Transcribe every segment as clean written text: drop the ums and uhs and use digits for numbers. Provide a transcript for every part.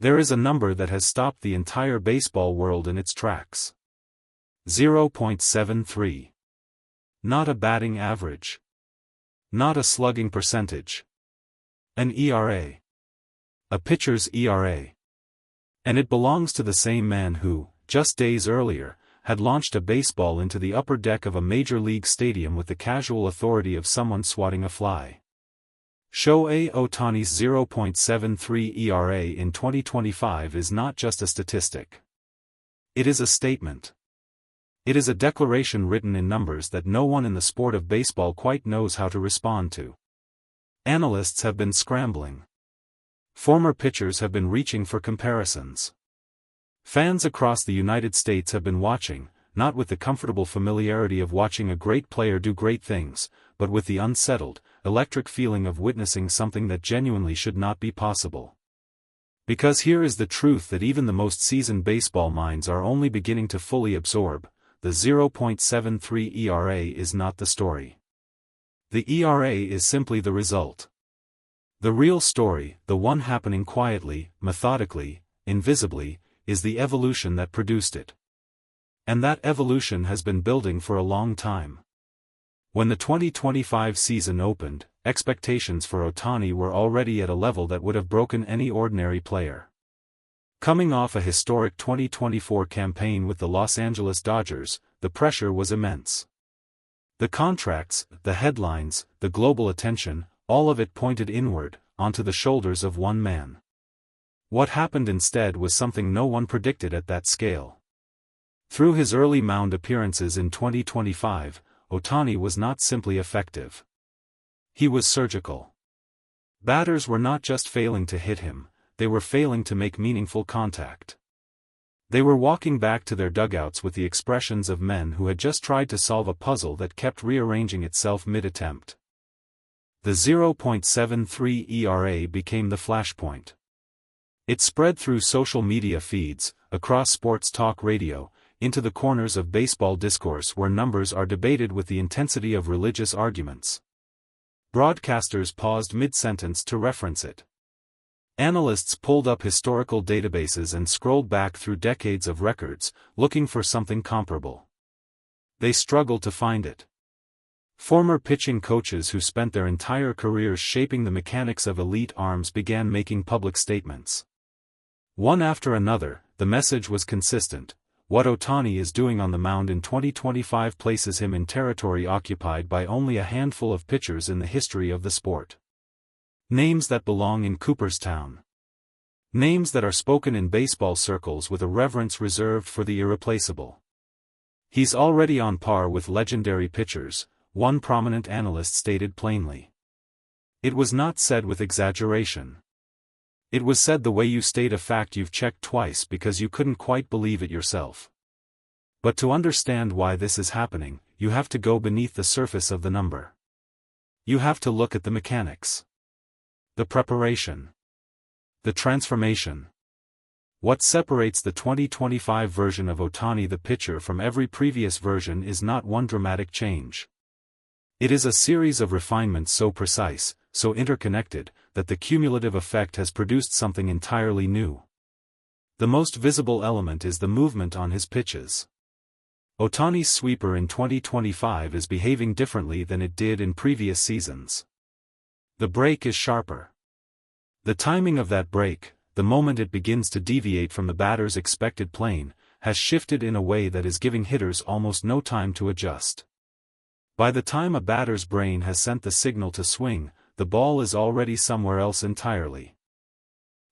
There is a number that has stopped the entire baseball world in its tracks. 0.73. Not a batting average. Not a slugging percentage. An ERA. A pitcher's ERA. And it belongs to the same man who, just days earlier, had launched a baseball into the upper deck of a major league stadium with the casual authority of someone swatting a fly. Shohei Ohtani's 0.73 ERA in 2025 is not just a statistic. It is a statement. It is a declaration written in numbers that no one in the sport of baseball quite knows how to respond to. Analysts have been scrambling. Former pitchers have been reaching for comparisons. Fans across the United States have been watching, not with the comfortable familiarity of watching a great player do great things, but with the unsettled, electric feeling of witnessing something that genuinely should not be possible. Because here is the truth that even the most seasoned baseball minds are only beginning to fully absorb: the 0.73 ERA is not the story. The ERA is simply the result. The real story, the one happening quietly, methodically, invisibly, is the evolution that produced it. And that evolution has been building for a long time. When the 2025 season opened, expectations for Ohtani were already at a level that would have broken any ordinary player. Coming off a historic 2024 campaign with the Los Angeles Dodgers, the pressure was immense. The contracts, the headlines, the global attention, all of it pointed inward, onto the shoulders of one man. What happened instead was something no one predicted at that scale. Through his early mound appearances in 2025, Ohtani was not simply effective. He was surgical. Batters were not just failing to hit him, they were failing to make meaningful contact. They were walking back to their dugouts with the expressions of men who had just tried to solve a puzzle that kept rearranging itself mid-attempt. The 0.73 ERA became the flashpoint. It spread through social media feeds, across sports talk radio, into the corners of baseball discourse where numbers are debated with the intensity of religious arguments. Broadcasters paused mid-sentence to reference it. Analysts pulled up historical databases and scrolled back through decades of records, looking for something comparable. They struggled to find it. Former pitching coaches who spent their entire careers shaping the mechanics of elite arms began making public statements. One after another, the message was consistent: what Ohtani is doing on the mound in 2025 places him in territory occupied by only a handful of pitchers in the history of the sport. Names that belong in Cooperstown. Names that are spoken in baseball circles with a reverence reserved for the irreplaceable. He's already on par with legendary pitchers, one prominent analyst stated plainly. It was not said with exaggeration. It was said the way you state a fact you've checked twice because you couldn't quite believe it yourself. But to understand why this is happening, you have to go beneath the surface of the number. You have to look at the mechanics. The preparation. The transformation. What separates the 2025 version of Ohtani the pitcher from every previous version is not one dramatic change. It is a series of refinements so precise, so interconnected, that the cumulative effect has produced something entirely new. The most visible element is the movement on his pitches. Ohtani's sweeper in 2025 is behaving differently than it did in previous seasons. The break is sharper. The timing of that break, the moment it begins to deviate from the batter's expected plane, has shifted in a way that is giving hitters almost no time to adjust. By the time a batter's brain has sent the signal to swing, the ball is already somewhere else entirely.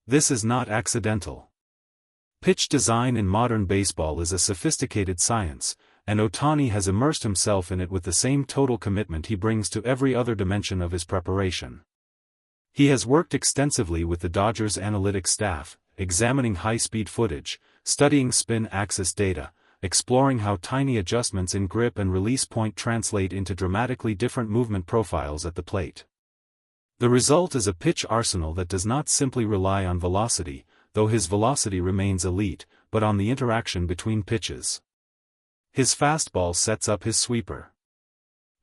This is not accidental. Pitch design in modern baseball is a sophisticated science, and Ohtani has immersed himself in it with the same total commitment he brings to every other dimension of his preparation. He has worked extensively with the Dodgers analytics staff, examining high-speed footage, studying spin axis data, exploring how tiny adjustments in grip and release point translate into dramatically different movement profiles at the plate. The result is a pitch arsenal that does not simply rely on velocity, though his velocity remains elite, but on the interaction between pitches. His fastball sets up his sweeper.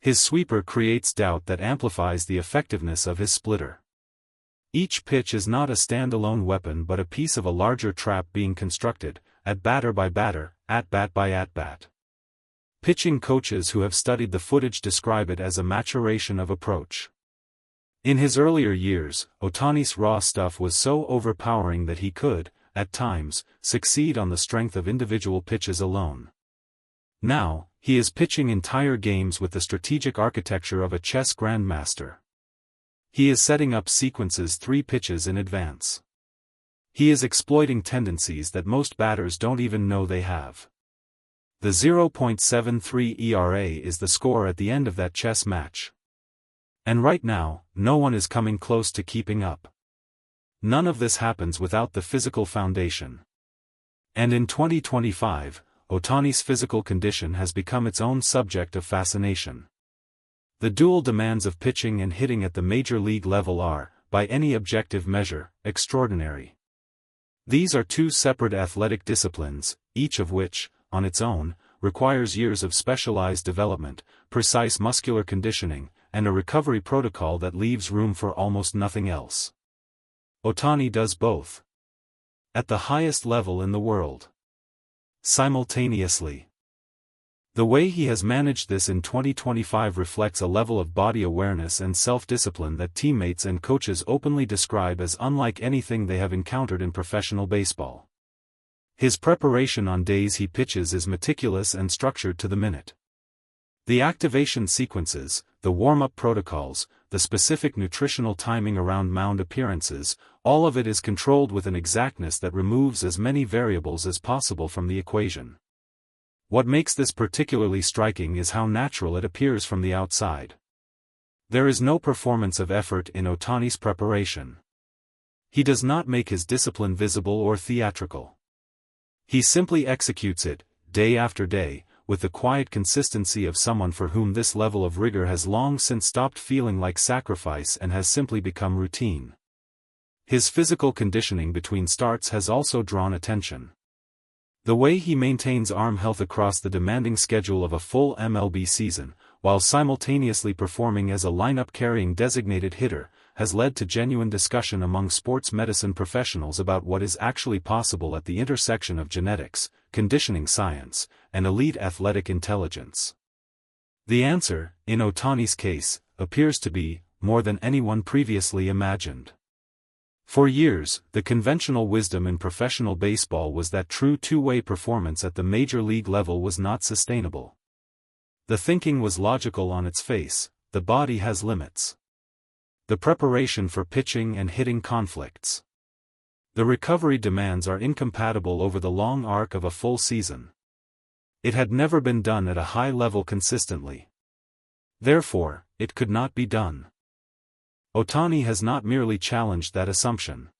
His sweeper creates doubt that amplifies the effectiveness of his splitter. Each pitch is not a standalone weapon but a piece of a larger trap being constructed, at batter by batter, at bat by at bat. Pitching coaches who have studied the footage describe it as a maturation of approach. In his earlier years, Ohtani's raw stuff was so overpowering that he could, at times, succeed on the strength of individual pitches alone. Now, he is pitching entire games with the strategic architecture of a chess grandmaster. He is setting up sequences 3 pitches in advance. He is exploiting tendencies that most batters don't even know they have. The 0.73 ERA is the score at the end of that chess match. And right now, no one is coming close to keeping up. None of this happens without the physical foundation. And in 2025, Ohtani's physical condition has become its own subject of fascination. The dual demands of pitching and hitting at the major league level are, by any objective measure, extraordinary. These are 2 separate athletic disciplines, each of which, on its own, requires years of specialized development, precise muscular conditioning, and a recovery protocol that leaves room for almost nothing else. Ohtani does both. At the highest level in the world. Simultaneously. The way he has managed this in 2025 reflects a level of body awareness and self-discipline that teammates and coaches openly describe as unlike anything they have encountered in professional baseball. His preparation on days he pitches is meticulous and structured to the minute. The activation sequences, the warm-up protocols, the specific nutritional timing around mound appearances, all of it is controlled with an exactness that removes as many variables as possible from the equation. What makes this particularly striking is how natural it appears from the outside. There is no performance of effort in Ohtani's preparation. He does not make his discipline visible or theatrical. He simply executes it, day after day, with the quiet consistency of someone for whom this level of rigor has long since stopped feeling like sacrifice and has simply become routine. His physical conditioning between starts has also drawn attention. The way he maintains arm health across the demanding schedule of a full MLB season, while simultaneously performing as a lineup-carrying designated hitter, has led to genuine discussion among sports medicine professionals about what is actually possible at the intersection of genetics, conditioning science, and elite athletic intelligence. The answer, in Ohtani's case, appears to be, more than anyone previously imagined. For years, the conventional wisdom in professional baseball was that true two-way performance at the major league level was not sustainable. The thinking was logical on its face: the body has limits. The preparation for pitching and hitting conflicts. The recovery demands are incompatible over the long arc of a full season. It had never been done at a high level consistently. Therefore, it could not be done. Ohtani has not merely challenged that assumption.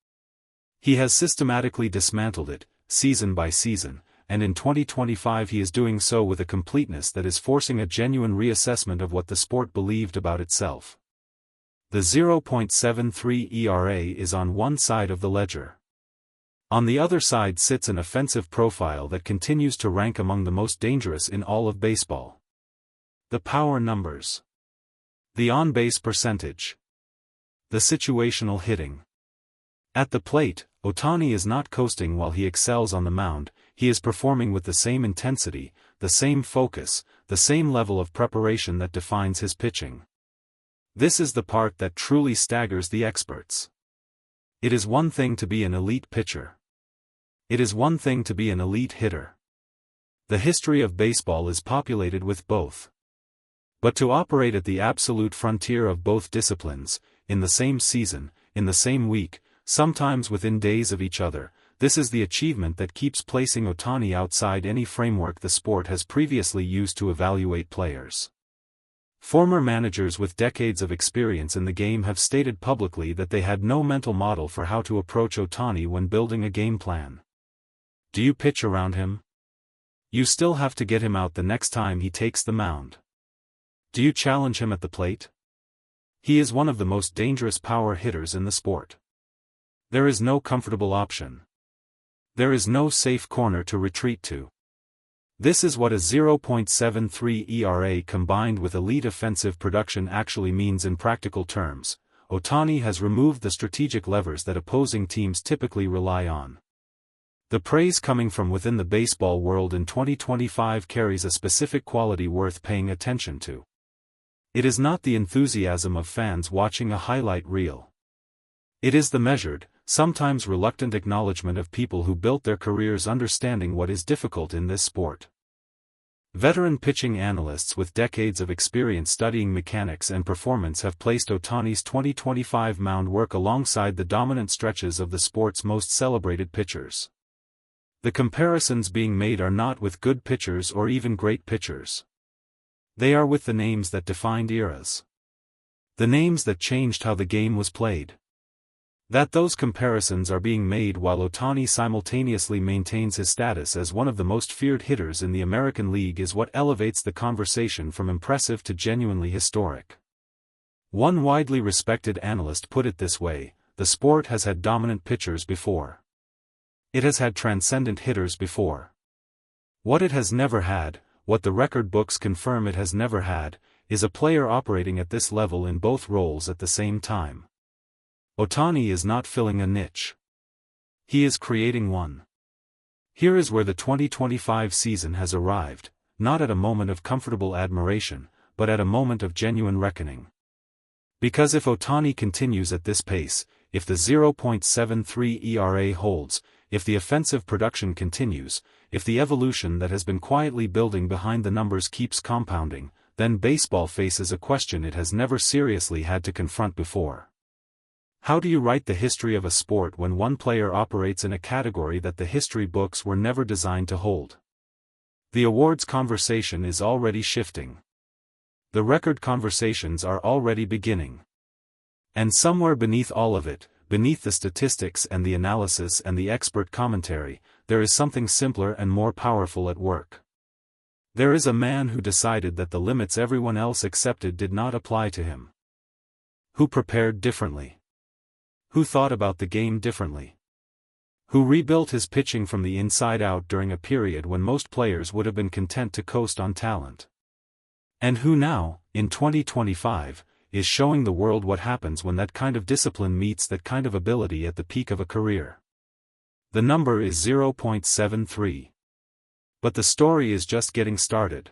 He has systematically dismantled it, season by season, and in 2025 he is doing so with a completeness that is forcing a genuine reassessment of what the sport believed about itself. The 0.73 ERA is on one side of the ledger. On the other side sits an offensive profile that continues to rank among the most dangerous in all of baseball. The power numbers. The on-base percentage. The situational hitting. At the plate, Ohtani is not coasting while he excels on the mound, he is performing with the same intensity, the same focus, the same level of preparation that defines his pitching. This is the part that truly staggers the experts. It is one thing to be an elite pitcher. It is one thing to be an elite hitter. The history of baseball is populated with both. But to operate at the absolute frontier of both disciplines, in the same season, in the same week, sometimes within days of each other, this is the achievement that keeps placing Ohtani outside any framework the sport has previously used to evaluate players. Former managers with decades of experience in the game have stated publicly that they had no mental model for how to approach Ohtani when building a game plan. Do you pitch around him? You still have to get him out the next time he takes the mound. Do you challenge him at the plate? He is one of the most dangerous power hitters in the sport. There is no comfortable option. There is no safe corner to retreat to. This is what a 0.73 ERA combined with elite offensive production actually means in practical terms. Ohtani has removed the strategic levers that opposing teams typically rely on. The praise coming from within the baseball world in 2025 carries a specific quality worth paying attention to. It is not the enthusiasm of fans watching a highlight reel. It is the measured, sometimes reluctant acknowledgement of people who built their careers understanding what is difficult in this sport. Veteran pitching analysts with decades of experience studying mechanics and performance have placed Ohtani's 2025 mound work alongside the dominant stretches of the sport's most celebrated pitchers. The comparisons being made are not with good pitchers or even great pitchers. They are with the names that defined eras. The names that changed how the game was played. That those comparisons are being made while Ohtani simultaneously maintains his status as one of the most feared hitters in the American League is what elevates the conversation from impressive to genuinely historic. One widely respected analyst put it this way: the sport has had dominant pitchers before. It has had transcendent hitters before. What it has never had, what the record books confirm it has never had, is a player operating at this level in both roles at the same time. Ohtani is not filling a niche. He is creating one. Here is where the 2025 season has arrived, not at a moment of comfortable admiration, but at a moment of genuine reckoning. Because if Ohtani continues at this pace, if the 0.73 ERA holds, if the offensive production continues, if the evolution that has been quietly building behind the numbers keeps compounding, then baseball faces a question it has never seriously had to confront before. How do you write the history of a sport when one player operates in a category that the history books were never designed to hold? The awards conversation is already shifting. The record conversations are already beginning. And somewhere beneath all of it, beneath the statistics and the analysis and the expert commentary, there is something simpler and more powerful at work. There is a man who decided that the limits everyone else accepted did not apply to him. Who prepared differently. Who thought about the game differently. Who rebuilt his pitching from the inside out during a period when most players would have been content to coast on talent. And who now, in 2025, is showing the world what happens when that kind of discipline meets that kind of ability at the peak of a career. The number is 0.73. But the story is just getting started.